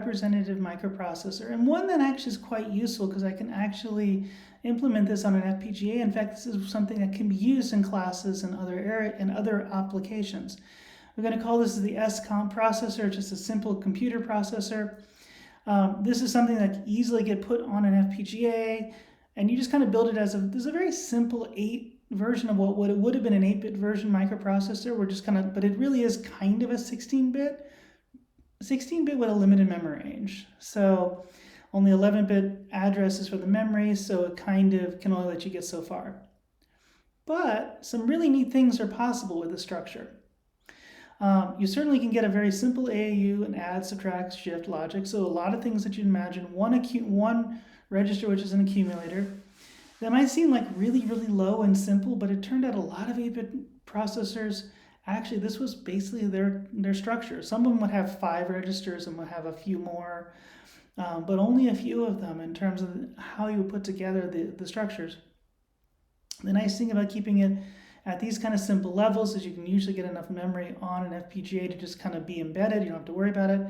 representative microprocessor, and one that actually is quite useful because I can actually implement this on an FPGA. In fact, this is something that can be used in classes and other applications. We're going to call this the SCOMP processor, just a simple computer processor. This is something that can easily get put on an FPGA, and you just kind of build it as this is a very simple 8 version of what it would have been an 8-bit version microprocessor. We're just but it really is kind of a 16-bit with a limited memory range. So only 11-bit addresses for the memory, so it kind of can only let you get so far. But some really neat things are possible with the structure. You certainly can get a very simple AAU and add, subtract, shift logic. So a lot of things that you'd imagine. One register, which is an accumulator. That might seem like really, really low and simple, but it turned out a lot of 8-bit processors, actually this was basically their structure. Some of them would have 5 registers and would have a few more, but only a few of them in terms of how you would put together the structures. The nice thing about keeping it at these kind of simple levels is you can usually get enough memory on an FPGA to just kind of be embedded. You don't have to worry about it.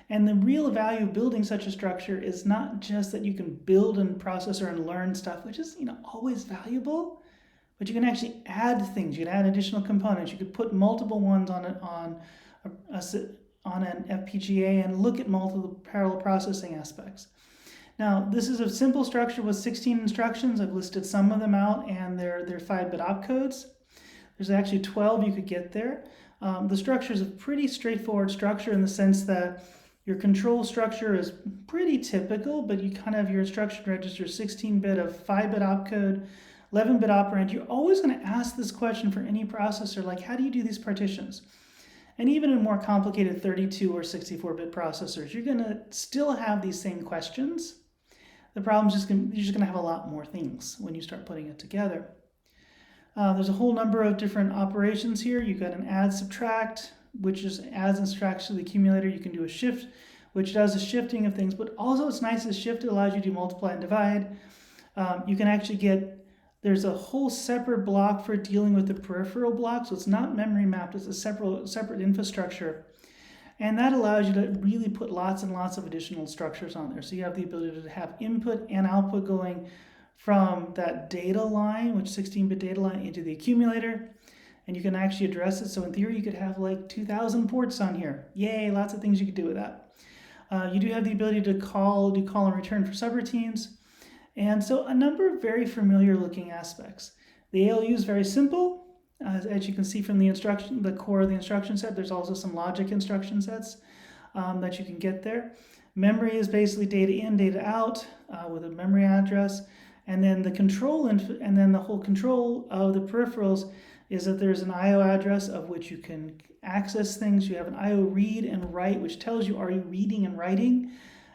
And the real value of building such a structure is not just that you can build a processor and learn stuff, which is always valuable, but you can actually add things. You can add additional components. You could put multiple ones on an FPGA and look at multiple parallel processing aspects. Now, this is a simple structure with 16 instructions. I've listed some of them out, and they're 5-bit opcodes. There's actually 12 you could get there. The structure is a pretty straightforward structure in the sense that your control structure is pretty typical, but you kind of have your instruction register 16-bit of 5-bit opcode, 11-bit operand. You're always going to ask this question for any processor, like how do you do these partitions? And even in more complicated 32 or 64-bit processors, you're going to still have these same questions. The problem is you're just going to have a lot more things when you start putting it together. There's a whole number of different operations here. You've got an add, subtract, which just adds and subtracts to the accumulator. You can do a shift, which does a shifting of things, but also it's nice as shift. It allows you to multiply and divide. You can actually there's a whole separate block for dealing with the peripheral block, so it's not memory mapped, it's a separate infrastructure. And that allows you to really put lots and lots of additional structures on there. So you have the ability to have input and output going from that data line, which 16-bit data line, into the accumulator. And you can actually address it. So in theory, you could have like 2,000 ports on here. Yay, lots of things you could do with that. You do have the ability to do call and return for subroutines. And so a number of very familiar looking aspects. The ALU is very simple. As you can see from the core of the instruction set, there's also some logic instruction sets that you can get there. Memory is basically data in, data out with a memory address. And then the control and then the whole control of the peripherals is that there's an I/O address of which you can access things. You have an I/O read and write, which tells you are you reading and writing.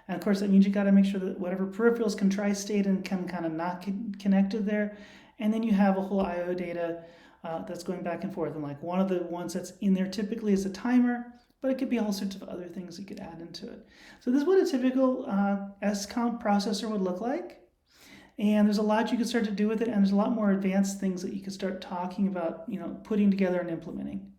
And of course, that means you got to make sure that whatever peripherals can tri-state and can kind of not get connected there. And then you have a whole I/O data that's going back and forth. And like one of the ones that's in there typically is a timer, but it could be all sorts of other things you could add into it. So this is what a typical SCOMP processor would look like. And there's a lot you can start to do with it, and there's a lot more advanced things that you can start talking about, putting together and implementing.